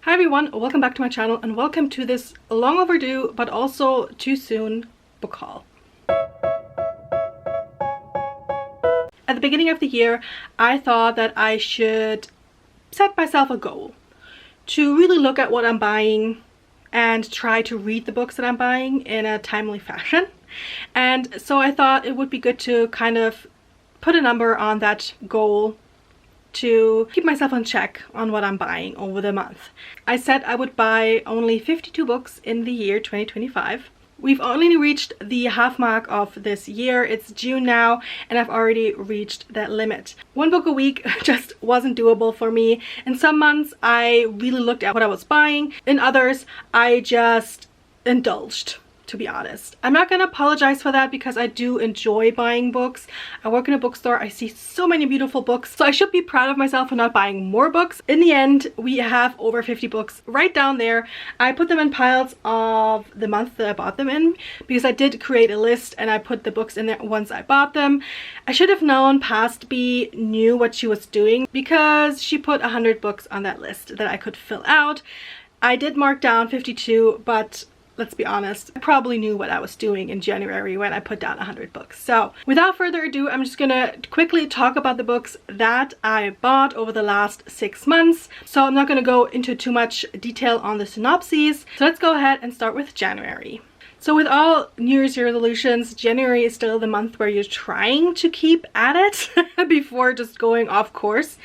Hi everyone, welcome back to my channel and welcome to this long overdue but also too soon book haul. At the beginning of the year, I thought that I should set myself a goal to really look at what I'm buying and try to read the books that I'm buying in a timely fashion. And so I thought it would be good to kind of put a number on that goal to keep myself on check on what I'm buying over the month. I said I would buy only 52 books in the year 2025. We've only reached the half mark of this year. It's June now and I've already reached that limit. One book a week just wasn't doable for me. In some months I really looked at what I was buying. In others I just indulged, to be honest. I'm not gonna apologize for that because I do enjoy buying books. I work in a bookstore. I see so many beautiful books, so I should be proud of myself for not buying more books. In the end, we have over 50 books right down there. I put them in piles of the month that I bought them in because I did create a list and I put the books in there once I bought them. I should have known past B knew what she was doing because she put 100 books on that list that I could fill out. I did mark down 52, but let's be honest, I probably knew what I was doing in January when I put down 100 books. So without further ado, I'm just gonna quickly talk about the books that I bought over the last 6 months. So I'm not gonna go into too much detail on the synopses. So let's go ahead and start with January. So with all New Year's resolutions, January is still the month where you're trying to keep at it before just going off course.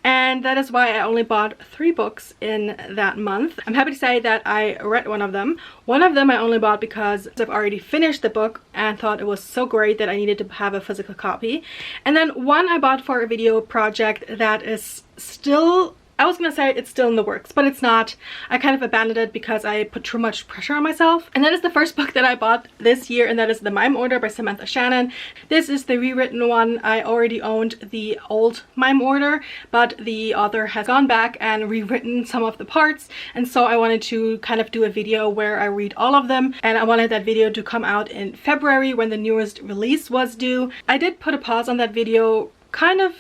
And that is why I only bought 3 books in that month. I'm happy to say that I read one of them. One of them I only bought because I've already finished the book and thought it was so great that I needed to have a physical copy. And then one I bought for a video project that is still, I was gonna say it's still in the works, but it's not. I kind of abandoned it because I put too much pressure on myself. And that is the first book that I bought this year, and that is The Mime Order by Samantha Shannon. This is the rewritten one. I already owned the old Mime Order, but the author has gone back and rewritten some of the parts, and so I wanted to kind of do a video where I read all of them, and I wanted that video to come out in February when the newest release was due. I did put a pause on that video kind of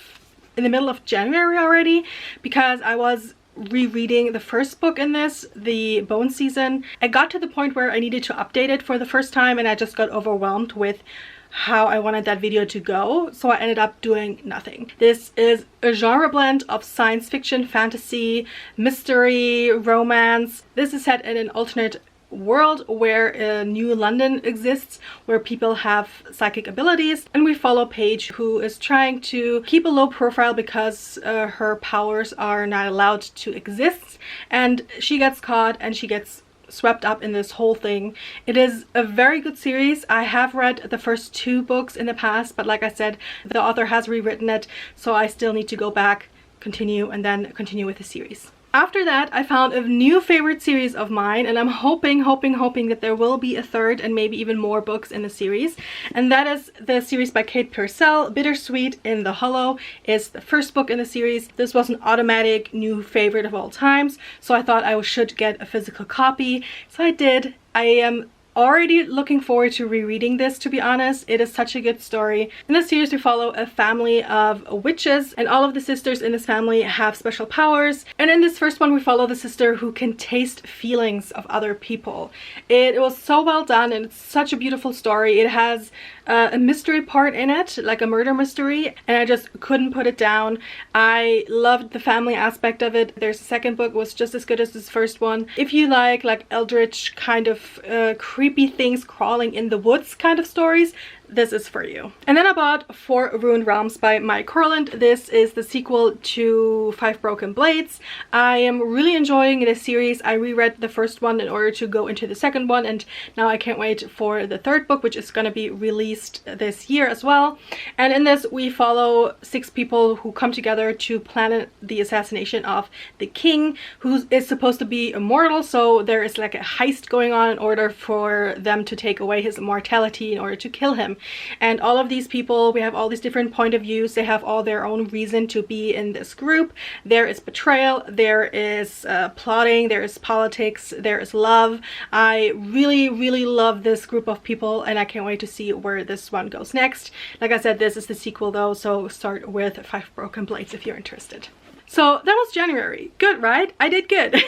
in the middle of January already because I was rereading the first book in this, The Bone Season. I got to the point where I needed to update it for the first time and I just got overwhelmed with how I wanted that video to go, so I ended up doing nothing. This is a genre blend of science fiction, fantasy, mystery, romance. This is set in an alternate world where New London exists, where people have psychic abilities, and we follow Paige, who is trying to keep a low profile because her powers are not allowed to exist, and she gets caught and she gets swept up in this whole thing. It is a very good series. I have read the first 2 books in the past, but like I said, the author has rewritten it, so I still need to go back, continue, and then continue with the series. After that, I found a new favorite series of mine, and I'm hoping that there will be a third and maybe even more books in the series. And that is the series by Kate Purcell. Bittersweet in the Hollow is the first book in the series. This was an automatic new favorite of all times, so I thought I should get a physical copy. So I did. I am already looking forward to rereading this, to be honest. It is such a good story. In this series we follow a family of witches, and all of the sisters in this family have special powers. And in this first one we follow the sister who can taste feelings of other people. It was so well done and it's such a beautiful story. It has a mystery part in it, like a murder mystery, and I just couldn't put it down. I loved the family aspect of it. There's a second book, was just as good as this first one. If you like eldritch kind of creepy things crawling in the woods kind of stories, this is for you. And then I bought 4 Ruined Realms by Mike Corland. This is the sequel to 5 Broken Blades. I am really enjoying this series. I reread the first one in order to go into the second one, and now I can't wait for the third book, which is going to be released this year as well. And in this we follow 6 people who come together to plan the assassination of the king, who is supposed to be immortal, so there is like a heist going on in order for them to take away his immortality in order to kill him. And all of these people, we have all these different point of views. They have all their own reason to be in this group. There is betrayal, there is plotting, there is politics, there is love. I really love this group of people, and I can't wait to see where this one goes next. Like I said, this is the sequel though, so start with 5 Broken Blades if you're interested. So that was January. Good, right? I did good.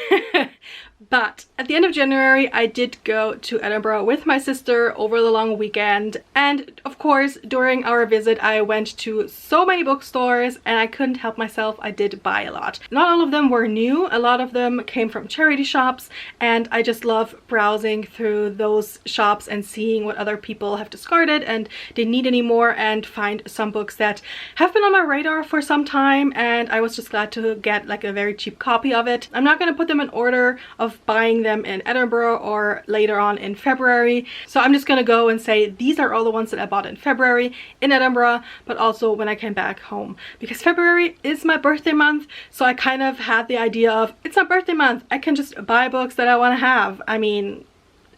But at the end of January, I did go to Edinburgh with my sister over the long weekend. And of course, during our visit, I went to so many bookstores and I couldn't help myself. I did buy a lot. Not all of them were new. A lot of them came from charity shops. And I just love browsing through those shops and seeing what other people have discarded and didn't need anymore, and find some books that have been on my radar for some time. And I was just glad to get like a very cheap copy of it. I'm not going to put them in order of buying them in Edinburgh or later on in February. So I'm just gonna go and say these are all the ones that I bought in February in Edinburgh, but also when I came back home, because February is my birthday month. So I kind of had the idea of, it's my birthday month, I can just buy books that I want to have. I mean,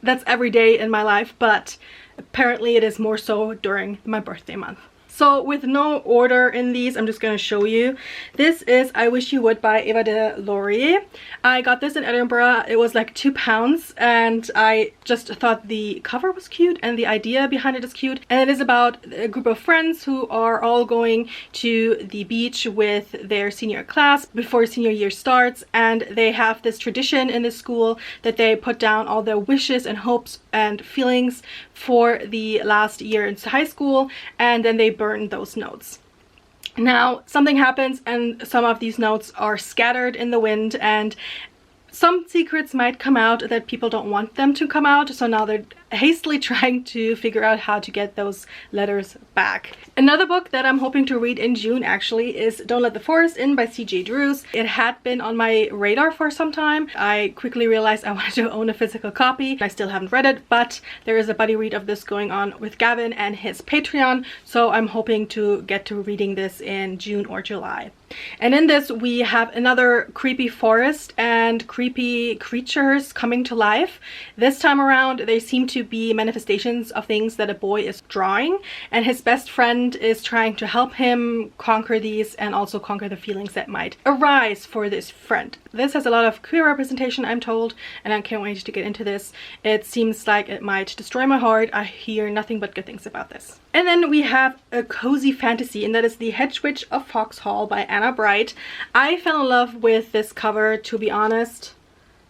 that's every day in my life, but apparently it is more so during my birthday month. So with no order in these, I'm just going to show you. This is I Wish You Would by Eva de Laurier. I got this in Edinburgh. It was like £2 and I just thought the cover was cute and the idea behind it is cute. And it is about a group of friends who are all going to the beach with their senior class before senior year starts, and they have this tradition in the school that they put down all their wishes and hopes and feelings for the last year in high school, and then they burn those notes. Now something happens and some of these notes are scattered in the wind, and some secrets might come out that people don't want them to come out, so now they're hastily trying to figure out how to get those letters back. Another book that I'm hoping to read in June actually is Don't Let the Forest In by C.J. Drews. It had been on my radar for some time. I quickly realized I wanted to own a physical copy. I still haven't read it, but there is a buddy read of this going on with Gavin and his Patreon, so I'm hoping to get to reading this in June or July. And in this we have another creepy forest and creepy creatures coming to life. This time around they seem to be manifestations of things that a boy is drawing, and his best friend is trying to help him conquer these and also conquer the feelings that might arise for this friend. This has a lot of queer representation, I'm told, and I can't wait to get into this. It seems like it might destroy my heart. I hear nothing but good things about this. And then we have a cozy fantasy, and that is The Hedge Witch of Foxhall by Anna Bright. I fell in love with this cover, to be honest,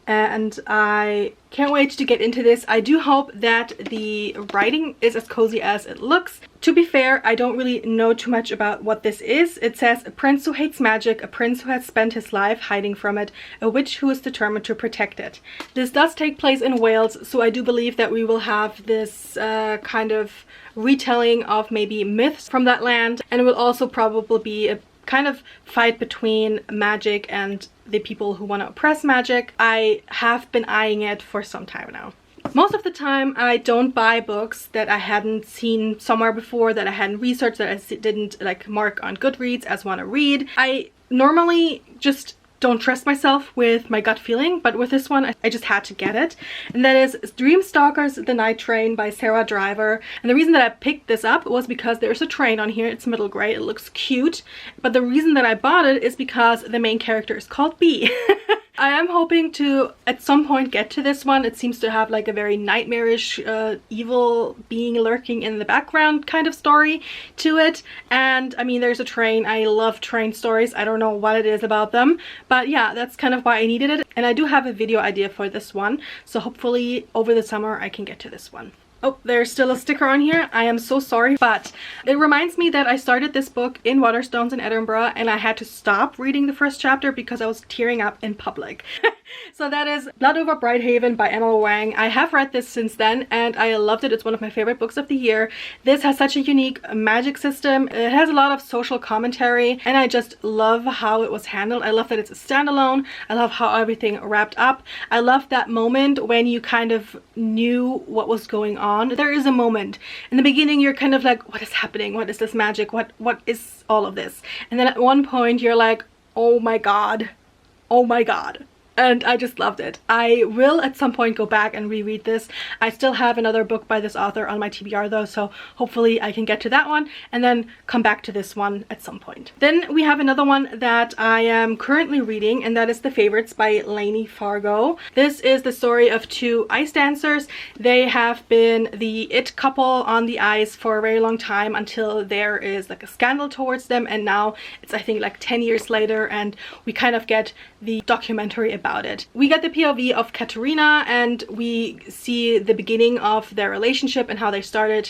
and I can't wait to get into this. I do hope that the writing is as cozy as it looks. To be fair, I don't really know too much about what this is. It says, a prince who hates magic, a prince who has spent his life hiding from it, a witch who is determined to protect it. This does take place in Wales, so I do believe that we will have this kind of retelling of maybe myths from that land, and it will also probably be a kind of fight between magic and the people who want to oppress magic. I have been eyeing it for some time now. Most of the time I don't buy books that I hadn't seen somewhere before, that I hadn't researched, that I didn't like mark on Goodreads as want to read. I normally just don't trust myself with my gut feeling, but with this one I just had to get it, and that is Dreamstalkers The Night Train by Sarah Driver. And the reason that I picked this up was because there's a train on here. It's middle gray, it looks cute, but the reason that I bought it is because the main character is called Bee. I am hoping to at some point get to this one. It seems to have like a very nightmarish evil being lurking in the background kind of story to it. And I mean, there's a train. I love train stories. I don't know what it is about them, but yeah, that's kind of why I needed it. And I do have a video idea for this one, so hopefully over the summer I can get to this one. Oh, there's still a sticker on here. I am so sorry, but it reminds me that I started this book in Waterstones in Edinburgh and I had to stop reading the first chapter because I was tearing up in public. So that is Blood Over Brighthaven by Emma Wang. I have read this since then and I loved it. It's one of my favorite books of the year. This has such a unique magic system. It has a lot of social commentary and I just love how it was handled. I love that it's a standalone. I love how everything wrapped up. I love that moment when you kind of knew what was going on. There is a moment in the beginning you're kind of like, what is happening? What is this magic? What is all of this? And then at one point you're like, oh my god, oh my god. And I just loved it. I will at some point go back and reread this. I still have another book by this author on my TBR though, so hopefully I can get to that one and then come back to this one at some point. Then we have another one that I am currently reading, and that is The Favorites by Lainey Fargo. This is the story of two ice dancers. They have been the it couple on the ice for a very long time until there is like a scandal towards them, and now it's I think like 10 years later and we kind of get the documentary about about it. We get the POV of Katerina, and we see the beginning of their relationship and how they started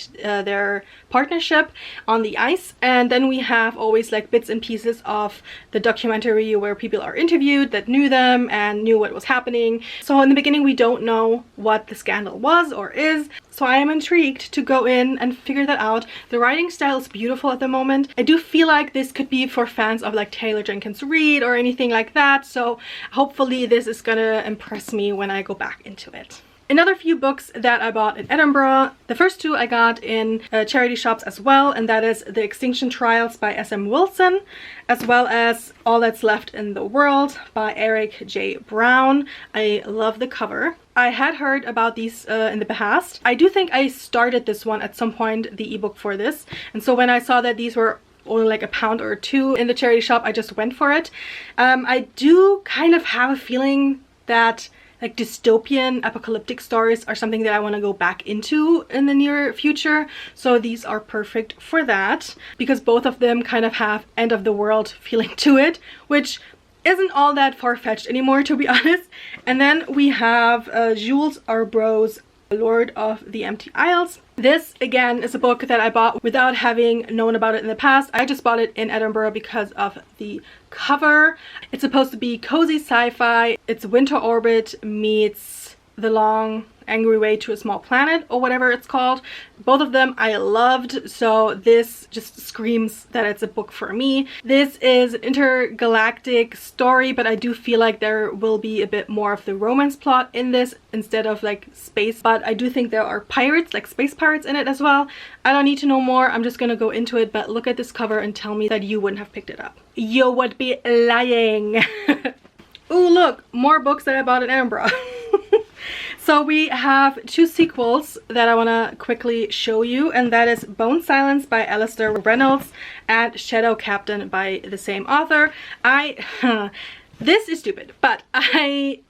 their partnership on the ice. And then we have always like bits and pieces of the documentary where people are interviewed that knew them and knew what was happening. So in the beginning we don't know what the scandal was or is, so I am intrigued to go in and figure that out. The writing style is beautiful at the moment. I do feel like this could be for fans of like Taylor Jenkins Reid or anything like that, so hopefully this is gonna impress me when I go back into it. Another few books that I bought in Edinburgh. The first two I got in charity shops as well, and that is The Extinction Trials by S.M. Wilson, as well as All That's Left in the World by Eric J. Brown. I love the cover. I had heard about these in the past. I do think I started this one at some point, the ebook for this, and so when I saw that these were only like £1 or £2 in the charity shop, I just went for it. I do kind of have a feeling that like dystopian apocalyptic stories are something that I want to go back into in the near future, so these are perfect for that because both of them kind of have end of the world feeling to it, which isn't all that far-fetched anymore, to be honest. And then we have Jules Arbro's Lord of the Empty Isles. This again is a book that I bought without having known about it in the past. I just bought it in Edinburgh because of the cover. It's supposed to be cozy sci-fi. It's Winter Orbit meets The Long Angry Way to a Small Planet, or whatever it's called. Both of them I loved, so this just screams that it's a book for me. This is intergalactic story, but I do feel like there will be a bit more of the romance plot in this instead of like space, but I do think there are pirates, like space pirates in it as well. I don't need to know more, I'm just gonna go into it, but look at this cover and tell me that you wouldn't have picked it up. You would be lying. Ooh, look, more books that I bought in Edinburgh. So we have two sequels that I want to quickly show you, and that is Bone Silence by Alistair Reynolds and Shadow Captain by the same author. This is stupid, but I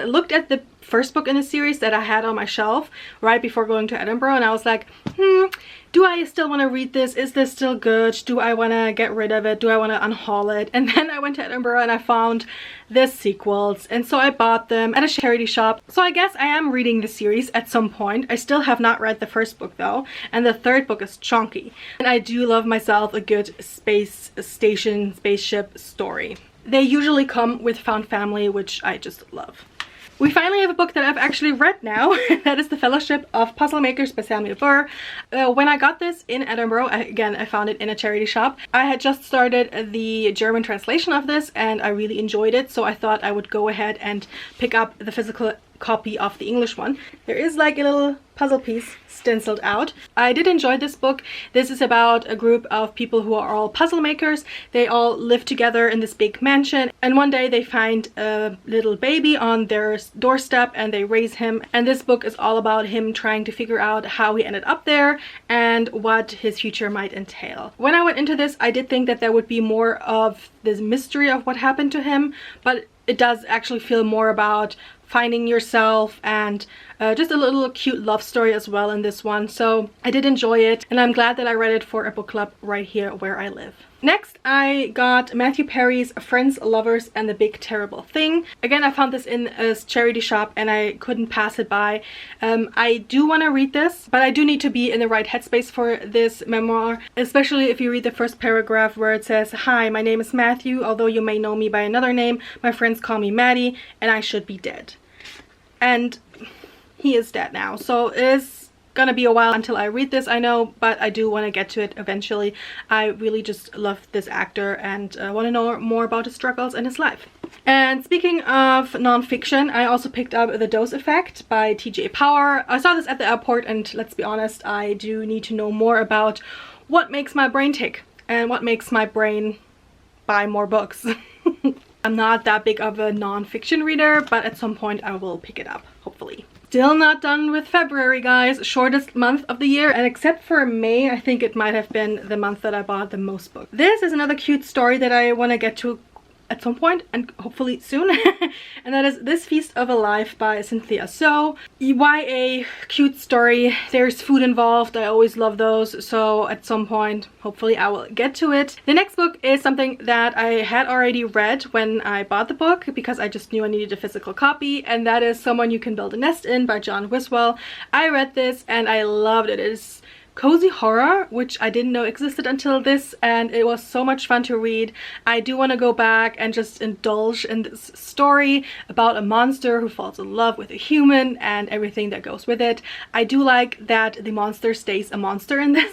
looked at the first book in the series that I had on my shelf right before going to Edinburgh, and I was like, do I still want to read this? Is this still good? Do I want to get rid of it? Do I want to unhaul it? And then I went to Edinburgh and I found the sequels, and so I bought them at a charity shop. So I guess I am reading the series at some point. I still have not read the first book though, and the third book is chunky. And I do love myself a good space station, spaceship story. They usually come with found family, which I just love. We finally have a book that I've actually read now. That is The Fellowship of Puzzle Makers by Samuel Burr. When I got this in Edinburgh, I found it in a charity shop. I had just started the German translation of this and I really enjoyed it, so I thought I would go ahead and pick up the physical copy of the English one. There is like a little puzzle piece stenciled out. I did enjoy this book. This is about a group of people who are all puzzle makers. They all live together in this big mansion, and one day they find a little baby on their doorstep and they raise him, and this book is all about him trying to figure out how he ended up there and what his future might entail. When I went into this, I did think that there would be more of this mystery of what happened to him, but it does actually feel more about finding yourself and just a little cute love story as well in this one. So I did enjoy it, and I'm glad that I read it for a book club right here where I live. Next, I got Matthew Perry's Friends, Lovers, and the Big Terrible Thing. Again, I found this in a charity shop and I couldn't pass it by. I do want to read this, but I do need to be in the right headspace for this memoir, especially if you read the first paragraph where it says, "Hi, my name is Matthew. Although you may know me by another name, my friends call me Maddie, and I should be dead." And he is dead now, so it is gonna be a while until I read this, I know, but I do want to get to it eventually. I really just love this actor and want to know more about his struggles and his life. And speaking of non-fiction, I also picked up The Dose Effect by TJ Power. I saw this at the airport, and let's be honest, I do need to know more about what makes my brain tick and what makes my brain buy more books. I'm not that big of a non-fiction reader, but at some point I will pick it up, hopefully. Still not done with February, guys. Shortest month of the year, and except for May, I think it might have been the month that I bought the most books. This is another cute story that I want to get to at some point, and hopefully soon. And that is This Feast of a Life by Cynthia So. YA cute story. There's food involved. I always love those, so at some point hopefully I will get to it. The next book is something that I had already read when I bought the book, because I just knew I needed a physical copy, and that is Someone You Can Build a Nest In by John Wiswell. I read this and I loved it. It is cozy horror, which I didn't know existed until this, and it was so much fun to read. I do want to go back and just indulge in this story about a monster who falls in love with a human and everything that goes with it. I do like that the monster stays a monster in this,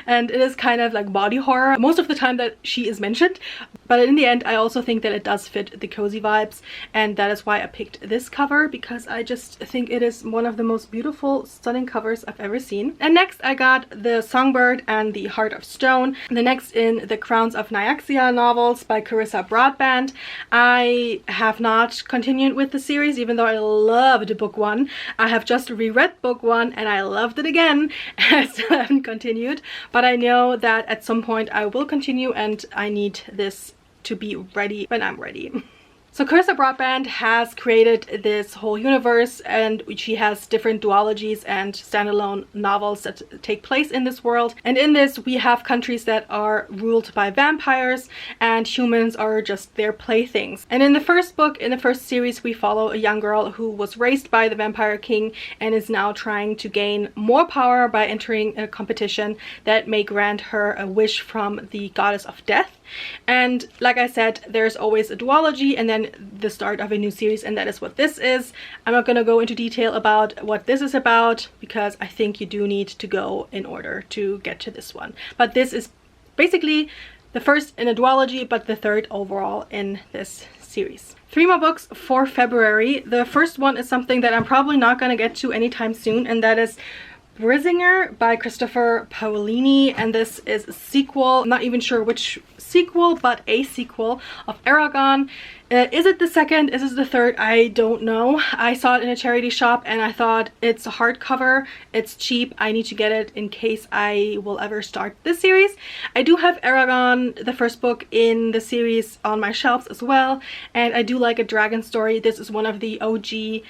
and it is kind of like body horror most of the time that she is mentioned, but in the end I also think that it does fit the cozy vibes, and that is why I picked this cover, because I just think it is one of the most beautiful, stunning covers I've ever seen. And next I got The Songbird and the Heart of Stone, the next in the Crowns of Nyaxia novels by Carissa Broadbent. I have not continued with the series, even though I loved book 1. I have just reread book 1 and I loved it again. I still haven't continued, but I know that at some point I will continue, and I need this to be ready when I'm ready. So Carissa Broadbent has created this whole universe, and she has different duologies and standalone novels that take place in this world. And in this we have countries that are ruled by vampires, and humans are just their playthings. And in the first book, in the first series, we follow a young girl who was raised by the vampire king and is now trying to gain more power by entering a competition that may grant her a wish from the goddess of death. And like I said, there's always a duology and then the start of a new series, and that is what this is. I'm not going to go into detail about what this is about, because I think you do need to go in order to get to this one. But this is basically the first in a duology, but the third overall in this series. 3 more books for February. The first one is something that I'm probably not going to get to anytime soon, and that is Brizinger by Christopher Paolini, and this is a sequel. I'm not even sure which sequel, but a sequel of Aragon. Is it the second? Is it the third? I don't know. I saw it in a charity shop and I thought, it's a hardcover, it's cheap, I need to get it in case I will ever start this series. I do have Aragon, the first book in the series, on my shelves as well, and I do like a dragon story. This is one of the OG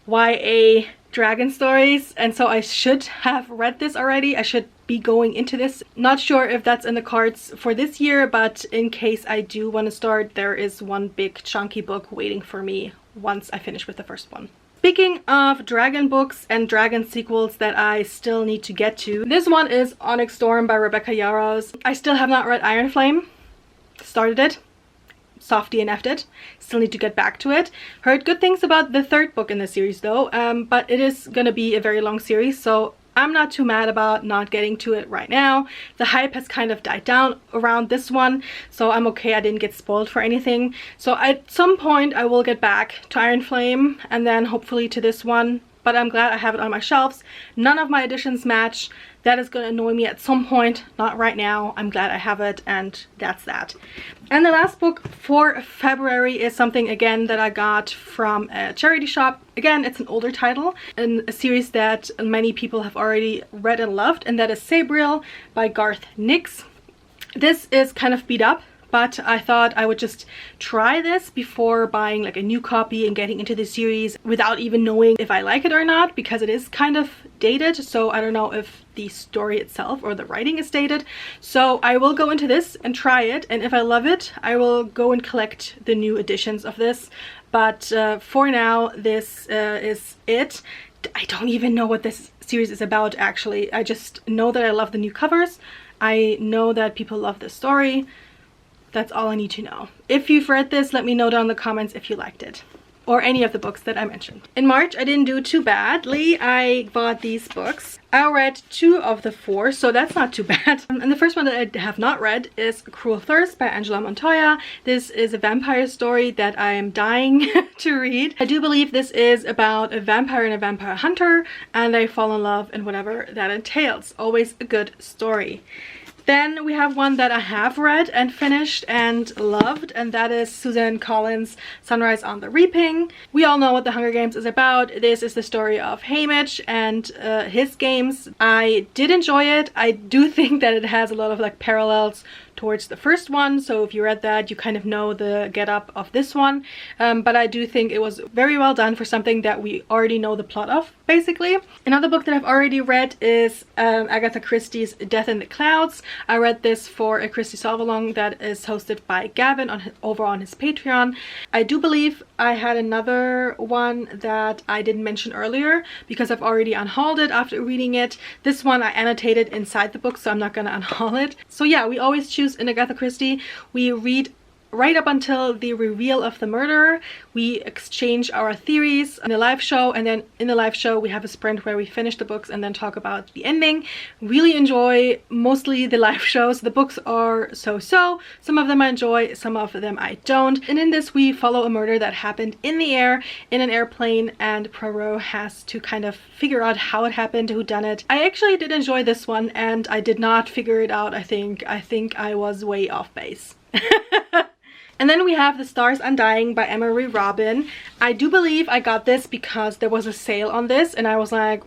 YA dragon stories, and so I should have read this already. I should be going into this. Not sure if that's in the cards for this year, but in case I do want to start, there is one big chunky book waiting for me once I finish with the first one. Speaking of dragon books and dragon sequels that I still need to get to, this one is Onyx Storm by Rebecca Yarros. I still have not read Iron Flame. Started it, softy and effed it. Still need to get back to it. Heard good things about the third book in the series though, but it is gonna be a very long series, so I'm not too mad about not getting to it right now. The hype has kind of died down around this one, so I'm okay. I didn't get spoiled for anything. So at some point I will get back to Iron Flame and then hopefully to this one, but I'm glad I have it on my shelves. None of my editions match. That is going to annoy me at some point, not right now. I'm glad I have it, and that's that. And the last book for February is something again that I got from a charity shop. Again, it's an older title in a series that many people have already read and loved, and that is Sabriel by Garth Nix. This is kind of beat up, but I thought I would just try this before buying like a new copy and getting into the series without even knowing if I like it or not, because it is kind of dated, so I don't know if the story itself or the writing is dated. So I will go into this and try it, and if I love it, I will go and collect the new editions of this. But for now, this is it. I don't even know what this series is about actually. I just know that I love the new covers. I know that people love the story. That's all I need to know. If you've read this, let me know down in the comments if you liked it, or any of the books that I mentioned. In March, I didn't do too badly. I bought these books. I read 2 of the 4, so that's not too bad. And the first one that I have not read is Cruel Thirst by Angela Montoya. This is a vampire story that I am dying to read. I do believe this is about a vampire and a vampire hunter, and they fall in love and whatever that entails. Always a good story. Then we have one that I have read and finished and loved, and that is Suzanne Collins' Sunrise on the Reaping. We all know what the Hunger Games is about. This is the story of Haymitch and his games. I did enjoy it. I do think that it has a lot of like parallels towards the first one, so if you read that, you kind of know the get up of this one. But I do think it was very well done for something that we already know the plot of, basically. Another book that I've already read is Agatha Christie's Death in the Clouds. I read this for a Christie Solve-Along that is hosted by Gavin over on his Patreon. I do believe I had another one that I didn't mention earlier because I've already unhauled it after reading it. This one I annotated inside the book, so I'm not gonna unhaul it. So yeah, we always choose in Agatha Christie. We read right up until the reveal of the murderer. We exchange our theories in the live show, and then in the live show we have a sprint where we finish the books and then talk about the ending. Really enjoy mostly the live shows. The books are so-so. Some of them I enjoy, some of them I don't. And in this we follow a murder that happened in the air, in an airplane, and Poirot has to kind of figure out how it happened, who done it. I actually did enjoy this one, and I did not figure it out. I think I was way off base. And then we have The Stars Undying by Emery Robin. I do believe I got this because there was a sale on this, and I was like,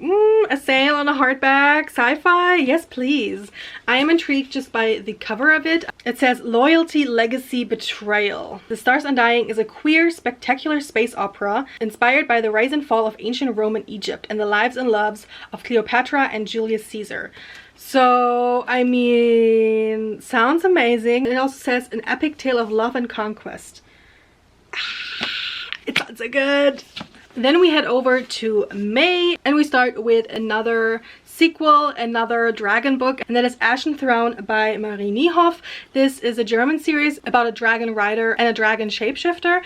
a sale on a hardback sci-fi? Yes, please. I am intrigued just by the cover of it. It says Loyalty, Legacy, Betrayal. The Stars Undying is a queer, spectacular space opera inspired by the rise and fall of ancient Rome and Egypt and the lives and loves of Cleopatra and Julius Caesar. So, I mean, sounds amazing. It also says an epic tale of love and conquest. It sounds so good. Then we head over to May, and we start with another sequel, another dragon book, and that is Ashen Throne by Marie Niehoff. This is a German series about a dragon rider and a dragon shapeshifter.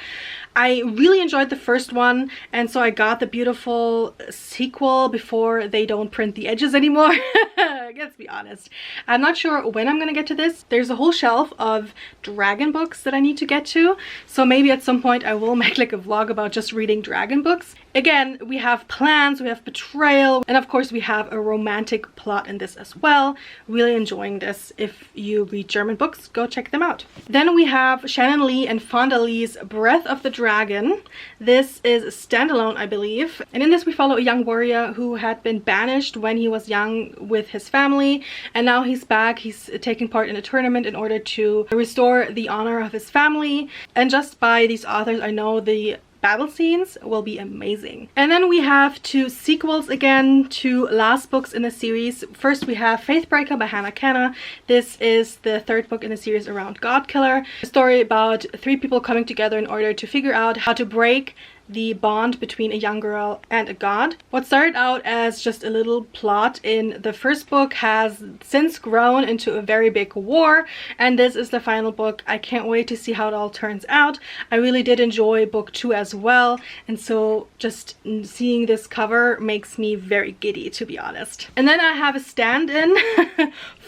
I really enjoyed the first one, and so I got the beautiful sequel before they don't print the edges anymore. Let's be honest. I'm not sure when I'm gonna get to this. There's a whole shelf of dragon books that I need to get to, so maybe at some point I will make like a vlog about just reading dragon books. Again, we have plans, we have betrayal, and of course we have a romantic plot in this as well. Really enjoying this. If you read German books, go check them out. Then we have Shannon Lee and Fonda Lee's Breath of the Dragon. This is a standalone, I believe. And in this we follow a young warrior who had been banished when he was young with his family, and now he's back. He's taking part in a tournament in order to restore the honor of his family. And just by these authors, I know the battle scenes will be amazing. And then we have two sequels again, two last books in the series. First we have Faithbreaker by Hannah Kenna. This is the third book in the series around Godkiller. A story about three people coming together in order to figure out how to break the bond between a young girl and a god. What started out as just a little plot in the first book has since grown into a very big war, and this is the final book. I can't wait to see how it all turns out. I really did enjoy book 2 as well, and so just seeing this cover makes me very giddy, to be honest. And then I have a stand-in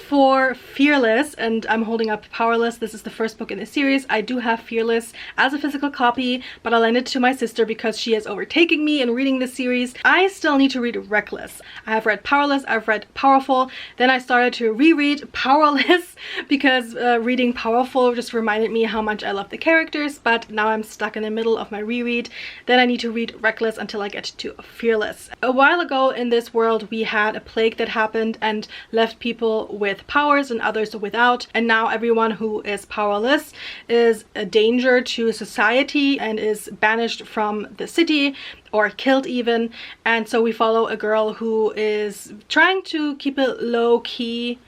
for Fearless, and I'm holding up Powerless. This is the first book in the series. I do have Fearless as a physical copy, but I lent it to my sister because she is overtaking me in reading this series. I still need to read Reckless. I have read Powerless, I've read Powerful, then I started to reread Powerless because reading Powerful just reminded me how much I love the characters, but now I'm stuck in the middle of my reread. Then I need to read Reckless until I get to Fearless. A while ago in this world we had a plague that happened and left people with powers and others without, and now everyone who is powerless is a danger to society and is banished from the city or killed even. And so we follow a girl who is trying to keep it low-key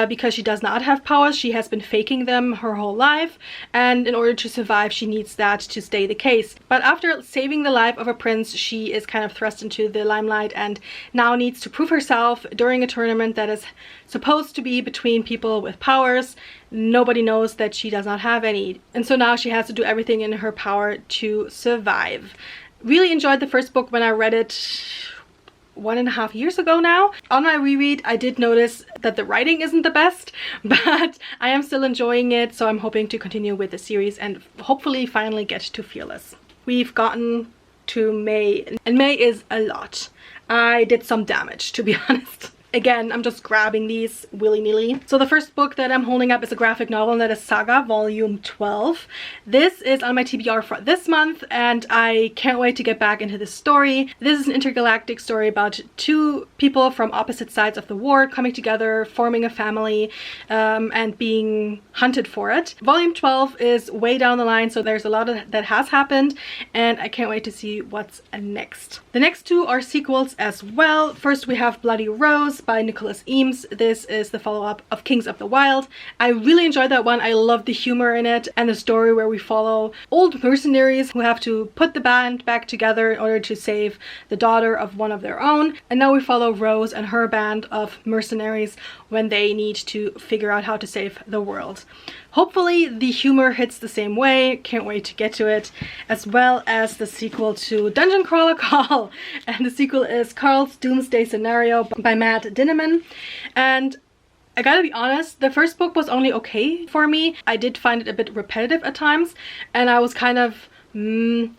because she does not have powers. She has been faking them her whole life, and in order to survive she needs that to stay the case. But after saving the life of a prince, she is kind of thrust into the limelight and now needs to prove herself during a tournament that is supposed to be between people with powers. Nobody knows that she does not have any, and so now she has to do everything in her power to survive. Really enjoyed the first book when I read it 1.5 years ago now. On my reread I did notice that the writing isn't the best, but I am still enjoying it, so I'm hoping to continue with the series and hopefully finally get to Fearless. We've gotten to May, and May is a lot. I did some damage, to be honest. again, I'm just grabbing these willy-nilly. So the first book that I'm holding up is a graphic novel, and that is Saga Volume 12. This is on my TBR for this month, and I can't wait to get back into this story. This is an intergalactic story about two people from opposite sides of the war coming together, forming a family, and being hunted for it. Volume 12 is way down the line, so there's a lot that has happened, and I can't wait to see what's next. The next two are sequels as well. First we have Bloody Rose by Nicholas Eames. This is the follow-up of Kings of the Wild. I really enjoyed that one. I love the humor in it and the story where we follow old mercenaries who have to put the band back together in order to save the daughter of one of their own. And now we follow Rose and her band of mercenaries when they need to figure out how to save the world. Hopefully the humor hits the same way. Can't wait to get to it. As well as the sequel to Dungeon Crawler Call. And the sequel is Carl's Doomsday Scenario by Matt Dinniman. And I gotta be honest, the first book was only okay for me. I did find it a bit repetitive at times, and I was kind of,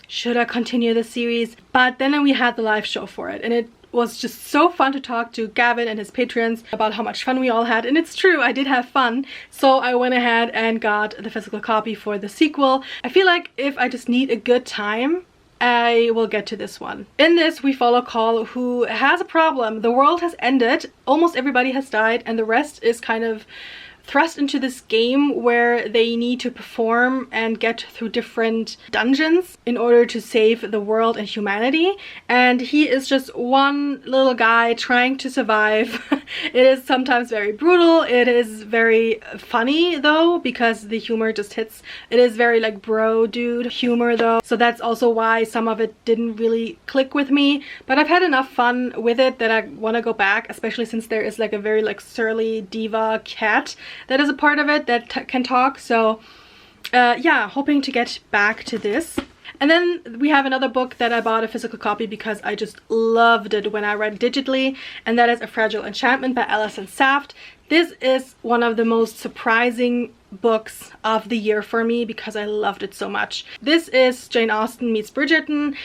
should I continue the series? But then we had the live show for it, and it was just so fun to talk to Gavin and his patrons about how much fun we all had. And it's true, I did have fun. So I went ahead and got the physical copy for the sequel. I feel like if I just need a good time, I will get to this one. In this, we follow Carl, who has a problem. The world has ended, almost everybody has died, and the rest is kind of thrust into this game where they need to perform and get through different dungeons in order to save the world and humanity. And he is just one little guy trying to survive. It is sometimes very brutal. It is very funny though, because the humor just hits. It is very like bro dude humor though, so that's also why some of it didn't really click with me. But I've had enough fun with it that I want to go back, especially since there is like a very like surly diva cat that is a part of it that can talk. So yeah, hoping to get back to this. And then we have another book that I bought a physical copy because I just loved it when I read it digitally, and that is A Fragile Enchantment by Alison Saft. This is one of the most surprising books of the year for me because I loved it so much. This is Jane Austen meets Bridgerton.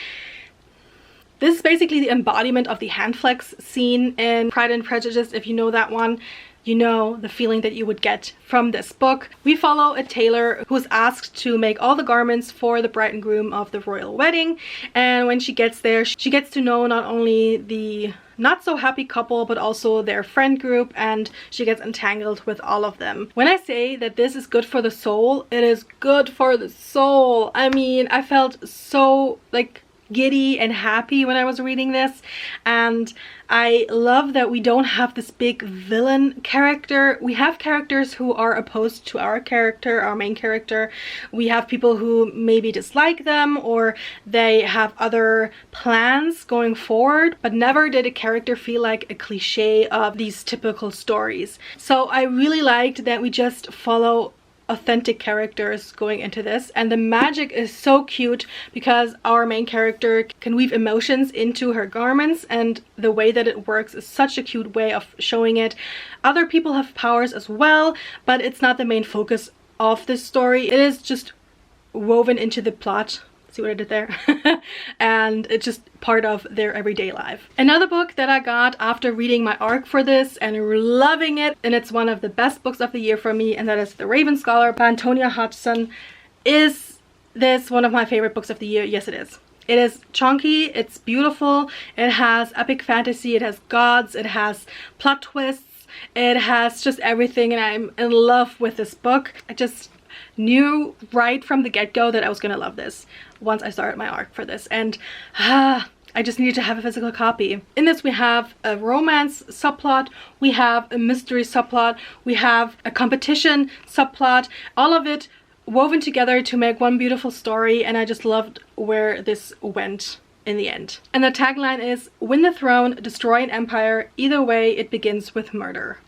This is basically the embodiment of the hand flex scene in Pride and Prejudice. If you know that one, you know the feeling that you would get from this book. We follow a tailor who's asked to make all the garments for the bride and groom of the royal wedding, and when she gets there, she gets to know not only the not so happy couple but also their friend group, and she gets entangled with all of them. When I say that this is good for the soul, it is good for the soul. I mean, I felt so like giddy and happy when I was reading this, and I love that we don't have this big villain character. We have characters who are opposed to our character, our main character. We have people who maybe dislike them or they have other plans going forward, but never did a character feel like a cliche of these typical stories. So I really liked that we just follow authentic characters going into this, and the magic is so cute because our main character can weave emotions into her garments, and the way that it works is such a cute way of showing it. Other people have powers as well, but it's not the main focus of this story. It is just woven into the plot. See what I did there? And it's just part of their everyday life. Another book that I got after reading my arc for this and loving it, and it's one of the best books of the year for me, and that is The Raven Scholar by Antonia Hodgson. Is this one of my favorite books of the year? Yes, it is. It is chunky, it's beautiful, it has epic fantasy, it has gods, it has plot twists, it has just everything, and I'm in love with this book. I just knew right from the get-go that I was gonna love this once I started my arc for this, and I just needed to have a physical copy. In this we have a romance subplot, we have a mystery subplot, we have a competition subplot, all of it woven together to make one beautiful story, and I just loved where this went in the end. And the tagline is, "Win the throne, destroy an empire, either way it begins with murder."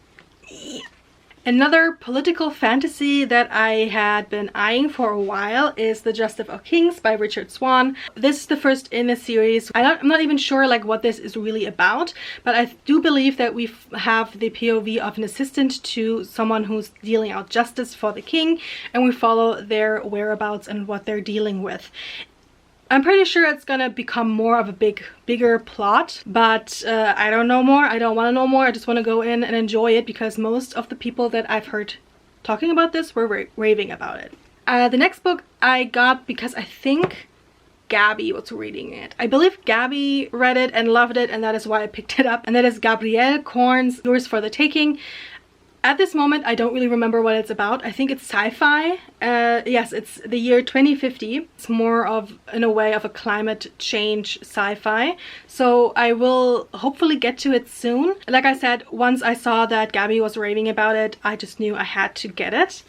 Another political fantasy that I had been eyeing for a while is The Justice of Kings by Richard Swan. This is the first in the series. I'm not even sure like what this is really about, but I do believe that we have the POV of an assistant to someone who's dealing out justice for the king, and we follow their whereabouts and what they're dealing with. I'm pretty sure it's gonna become more of a bigger plot, but I don't know more. I don't want to know more. I just want to go in and enjoy it because most of the people that I've heard talking about this were raving about it. The next book I got because I think Gabby was reading it. I believe Gabby read it and loved it, and that is why I picked it up. And that is Gabrielle Korn's Yours for the Taking. At this moment, I don't really remember what it's about. I think it's sci-fi. Yes, it's the year 2050. It's more of, in a way, of a climate change sci-fi. So I will hopefully get to it soon. Like I said, once I saw that Gabby was raving about it, I just knew I had to get it.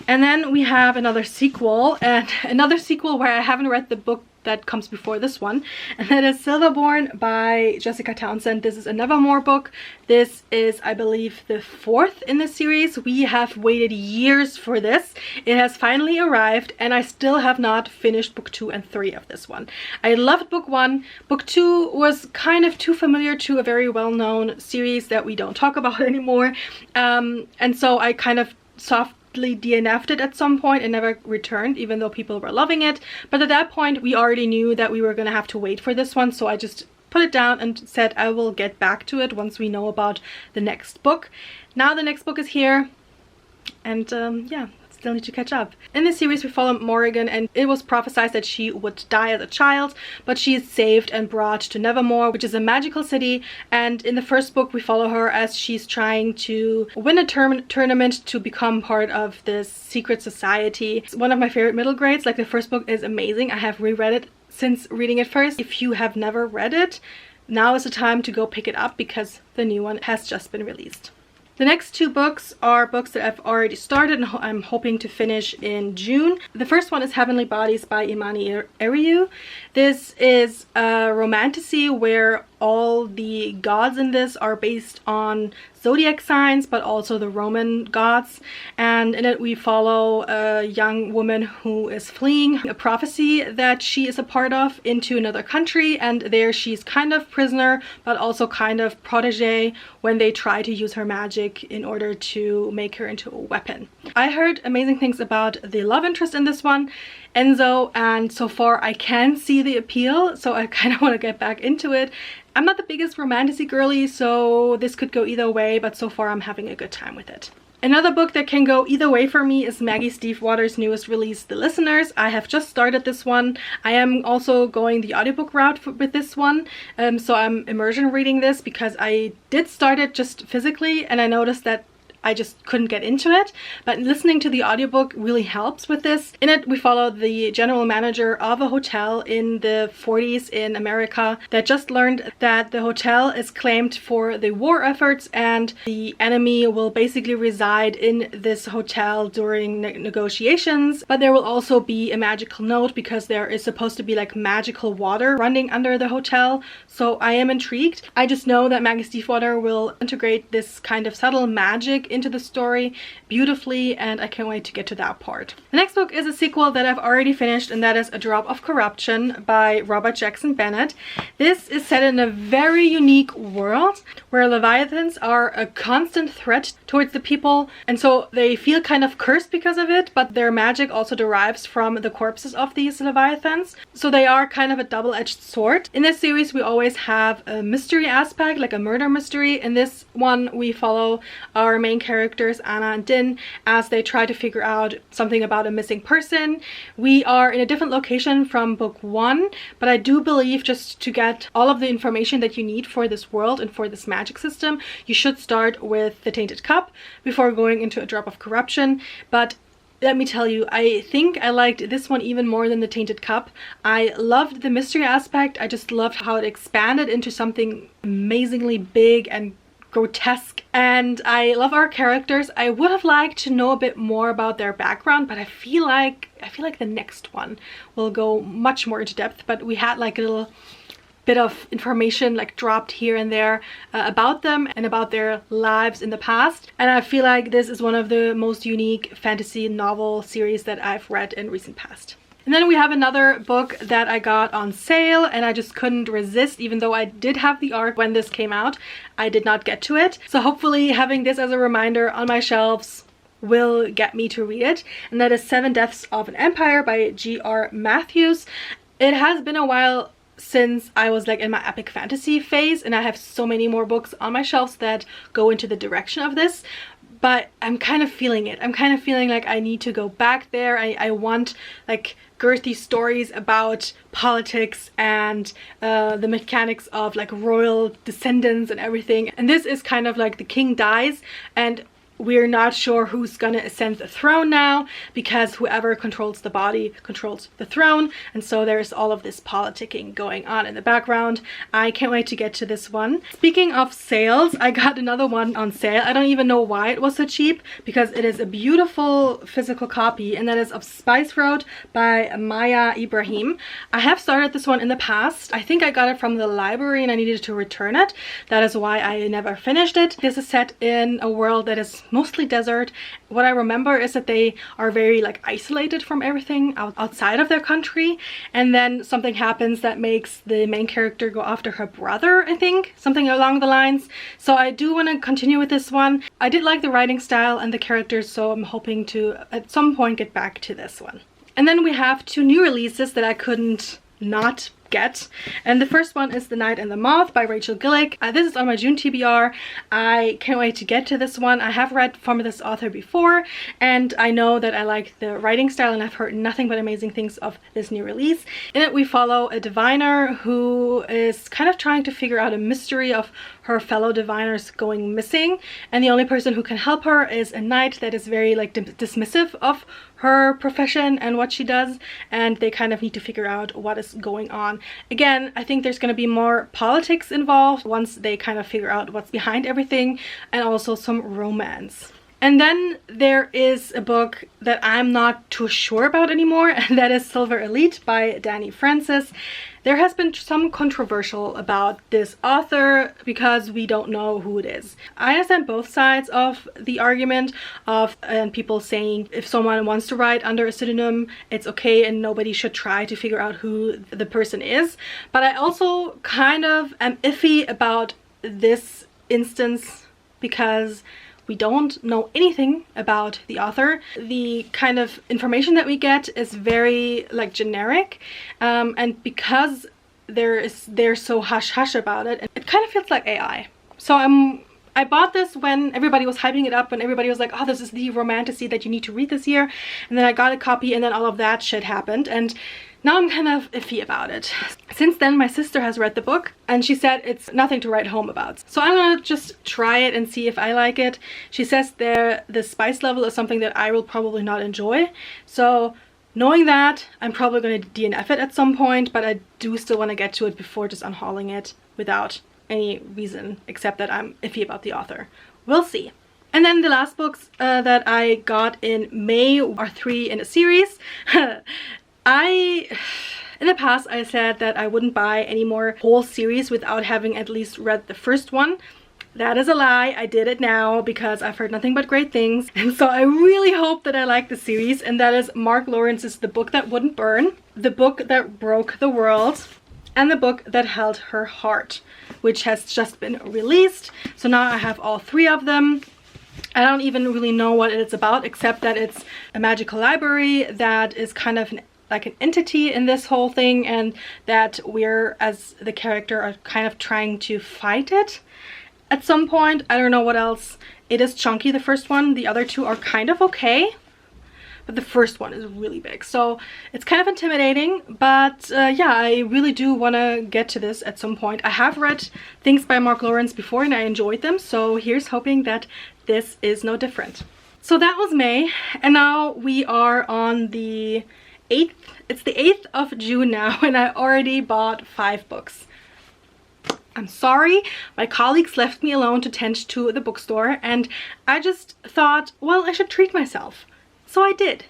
And then we have another sequel, and another sequel where I haven't read the book that comes before this one, and that is Silverborn by Jessica Townsend. This is a Nevermore book. This is, I believe, the 4th in the series. We have waited years for this. It has finally arrived, and I still have not finished book 2 and 3 of this one. I loved book 1. Book 2 was kind of too familiar to a very well-known series that we don't talk about anymore, and so I kind of softly DNF'd it at some point and never returned, even though people were loving it. But at that point we already knew that we were gonna have to wait for this one, so I just put it down and said I will get back to it once we know about the next book. Now the next book is here, and yeah, still need to catch up. In this series we follow Morrigan, and it was prophesied that she would die as a child, but she is saved and brought to Nevermore, which is a magical city. And in the first book we follow her as she's trying to win a tournament to become part of this secret society. It's one of my favorite middle grades. Like, the first book is amazing. I have reread it since reading it first. If you have never read it, now is the time to go pick it up because the new one has just been released. The next 2 books are books that I've already started and I'm hoping to finish in June. The first one is Heavenly Bodies by Imani Eriu. This is a romantasy where all the gods in this are based on zodiac signs, but also the Roman gods. And in it we follow a young woman who is fleeing a prophecy that she is a part of into another country, and there she's kind of prisoner but also kind of protege when they try to use her magic in order to make her into a weapon. I heard amazing things about the love interest in this one, Enzo, and so far I can see the appeal, so I kind of want to get back into it. I'm not the biggest romantasy girly, so this could go either way, but so far I'm having a good time with it. Another book that can go either way for me is Maggie Stiefvater's newest release, The Listeners. I have just started this one. I am also going the audiobook route with this one, so I'm immersion reading this because I did start it just physically and I noticed that I just couldn't get into it, but listening to the audiobook really helps with this. In it we follow the general manager of a hotel in the 40s in America that just learned that the hotel is claimed for the war efforts and the enemy will basically reside in this hotel during negotiations. But there will also be a magical note because there is supposed to be like magical water running under the hotel, so I am intrigued. I just know that Maggie Stiefvater will integrate this kind of subtle magic into the story beautifully, and I can't wait to get to that part. The next book is a sequel that I've already finished, and that is A Drop of Corruption by Robert Jackson Bennett. This is set in a very unique world where leviathans are a constant threat towards the people, and so they feel kind of cursed because of it, but their magic also derives from the corpses of these leviathans, so they are kind of a double-edged sword. In this series we always have a mystery aspect, like a murder mystery. In this one we follow our main characters Anna and Din as they try to figure out something about a missing person. We are in a different location from book 1, but I do believe just to get all of the information that you need for this world and for this magic system, you should start with the Tainted Cup before going into A Drop of Corruption. But let me tell you, I think I liked this one even more than the Tainted Cup. I loved the mystery aspect. I just loved how it expanded into something amazingly big and grotesque, and I love our characters. I would have liked to know a bit more about their background, but I feel like the next one will go much more into depth. But we had like a little bit of information like dropped here and there about them and about their lives in the past, and I feel like this is one of the most unique fantasy novel series that I've read in recent past. And then we have another book that I got on sale and I just couldn't resist. Even though I did have the art when this came out, I did not get to it. So hopefully having this as a reminder on my shelves will get me to read it. And that is 7 Deaths of an Empire by G.R. Matthews. It has been a while since I was like in my epic fantasy phase, and I have so many more books on my shelves that go into the direction of this, but I'm kind of feeling it. I'm kind of feeling like I need to go back there. I want like girthy stories about politics and the mechanics of like royal descendants and everything. And this is kind of like the king dies and we're not sure who's gonna ascend the throne now, because whoever controls the body controls the throne, and so there's all of this politicking going on in the background. I can't wait to get to this one. Speaking of sales, I got another one on sale. I don't even know why it was so cheap, because it is a beautiful physical copy, and that is of Spice Road by Maya Ibrahim. I have started this one in the past. I think I got it from the library and I needed to return it. That is why I never finished it. This is set in a world that is mostly desert. What I remember is that they are very like isolated from everything outside of their country, and then something happens that makes the main character go after her brother, I think, something along the lines. So I do want to continue with this one. I did like the writing style and the characters, so I'm hoping to at some point get back to this one. And then we have 2 new releases that I couldn't not get, and the first one is The Night and the Moth by Rachel Gillick. This is on my June TBR. I can't wait to get to this one. I have read from this author before, and I know that I like the writing style, and I've heard nothing but amazing things of this new release. In it we follow a diviner who is kind of trying to figure out a mystery of her fellow diviners going missing, and the only person who can help her is a knight that is very like dismissive of her profession and what she does, and they kind of need to figure out what is going on. Again, I think there's going to be more politics involved once they kind of figure out what's behind everything, and also some romance. And then there is a book that I'm not too sure about anymore, and that is Silver Elite by Danny Francis. There has been some controversial about this author because we don't know who it is. I understand both sides of the argument of people saying if someone wants to write under a pseudonym, it's okay and nobody should try to figure out who the person is. But I also kind of am iffy about this instance because we don't know anything about the author. The kind of information that we get is very like generic, and because they're so hush-hush about it, it kind of feels like AI. So I bought this when everybody was hyping it up, when everybody was like, oh, this is the romantasy that you need to read this year, and then I got a copy and then all of that shit happened, and now I'm kind of iffy about it. Since then, my sister has read the book and she said it's nothing to write home about. So I'm gonna just try it and see if I like it. She says the spice level is something that I will probably not enjoy. So knowing that, I'm probably gonna DNF it at some point, but I do still want to get to it before just unhauling it without any reason except that I'm iffy about the author. We'll see. And then the last books that I got in May are 3 in a series. In the past I said that I wouldn't buy any more whole series without having at least read the first one. That is a lie. I did it now because I've heard nothing but great things, and so I really hope that I like the series, and that is Mark Lawrence's The Book That Wouldn't Burn, The Book That Broke the World, and The Book That Held Her Heart, which has just been released. So now I have all 3 of them. I don't even really know what it's about, except that it's a magical library that is kind of like an entity in this whole thing, and that we're, as the character, are kind of trying to fight it at some point. I don't know what else. It is chunky, the first one. The other 2 are kind of okay, but the first one is really big, so it's kind of intimidating. But yeah, I really do want to get to this at some point. I have read things by Mark Lawrence before and I enjoyed them, so here's hoping that this is no different. So that was May, and now we are on the 8th. It's the 8th of June now, and I already bought 5 books. I'm sorry, my colleagues left me alone to tend to the bookstore, and I just thought, well, I should treat myself. So I did.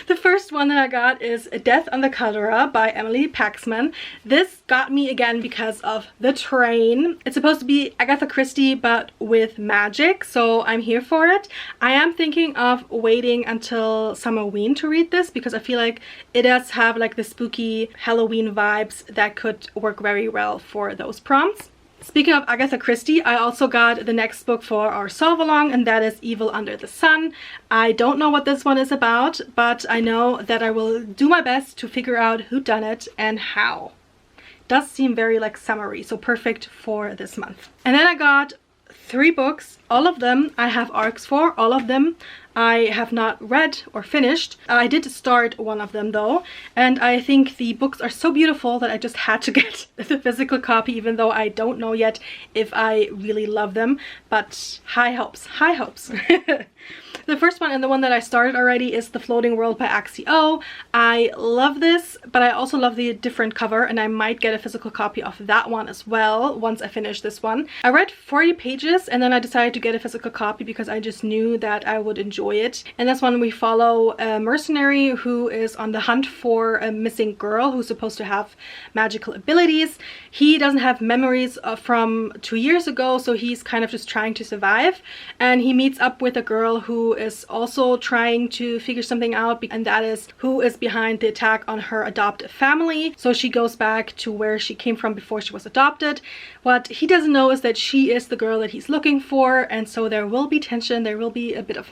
The first one that I got is Death on the Caldera by Emily Paxman. This got me again because of the train. It's supposed to be Agatha Christie but with magic, so I'm here for it. I am thinking of waiting until Summerween to read this because I feel like it does have like the spooky Halloween vibes that could work very well for those prompts. Speaking of Agatha Christie, I also got the next book for our solve-along, and that is Evil Under the Sun. I don't know what this one is about, but I know that I will do my best to figure out who done it and how. It does seem very like summery, so perfect for this month. And then I got 3 books. All of them I have arcs for. All of them I have not read or finished. I did start one of them though, and I think the books are so beautiful that I just had to get the physical copy, even though I don't know yet if I really love them, but high hopes, high hopes. The first one, and the one that I started already, is The Floating World by Axio. I love this, but I also love the different cover, and I might get a physical copy of that one as well once I finish this one. I read 40 pages and then I decided to get a physical copy because I just knew that I would enjoy it. And this one we follow a mercenary who is on the hunt for a missing girl who's supposed to have magical abilities. He doesn't have memories from 2 years ago, so he's kind of just trying to survive. And he meets up with a girl who is also trying to figure something out, and that is who is behind the attack on her adopted family. So she goes back to where she came from before she was adopted. What he doesn't know is that she is the girl that he's looking for, and so there will be tension, there will be a bit of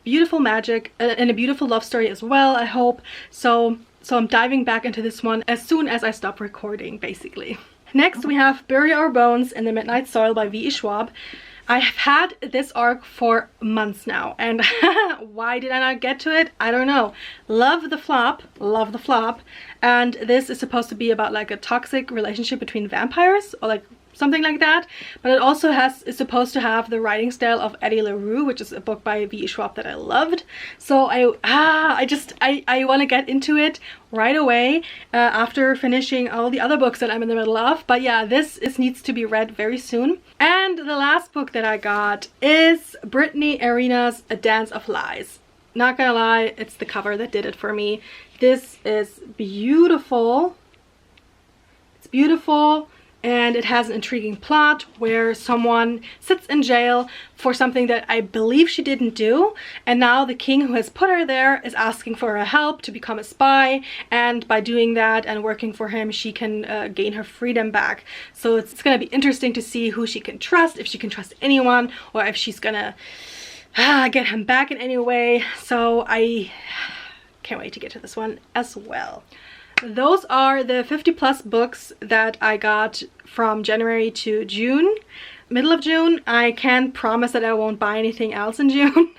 beautiful magic and a beautiful love story as well, I hope. So I'm diving back into this one as soon as I stop recording, basically. Next we have Bury Our Bones in the Midnight Soil by V.E. Schwab. I have had this arc for months now, and why did I not get to it? I don't know. Love the flop, and this is supposed to be about like a toxic relationship between vampires, or like something like that, but it also is supposed to have the writing style of Eddie LaRue, which is a book by V.E. Schwab that I loved. So I want to get into it right away after finishing all the other books that I'm in the middle of. But yeah, this needs to be read very soon. And the last book that I got is Brittany Arena's A Dance of Lies. Not gonna lie, it's the cover that did it for me. This is beautiful. It's beautiful. And it has an intriguing plot where someone sits in jail for something that I believe she didn't do, and now the king who has put her there is asking for her help to become a spy, and by doing that and working for him she can gain her freedom back. So it's gonna be interesting to see who she can trust, if she can trust anyone, or if she's gonna get him back in any way. So I can't wait to get to this one as well. Those are the 50+ books that I got from January to June. Middle of June, I can't promise that I won't buy anything else in June,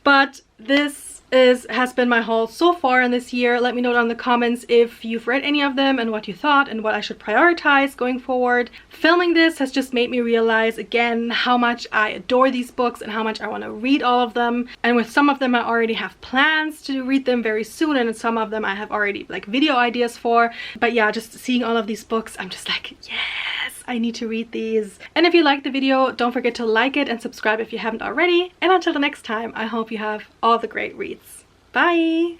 but this has been my haul so far in this year. Let me know down in the comments if you've read any of them and what you thought and what I should prioritize going forward. Filming this has just made me realize again how much I adore these books and how much I want to read all of them. And with some of them I already have plans to read them very soon, and some of them I have already like video ideas for. But yeah, just seeing all of these books, I'm just like, yes, I need to read these. And if you liked the video, don't forget to like it and subscribe if you haven't already. And until the next time, I hope you have all the great reads. Bye!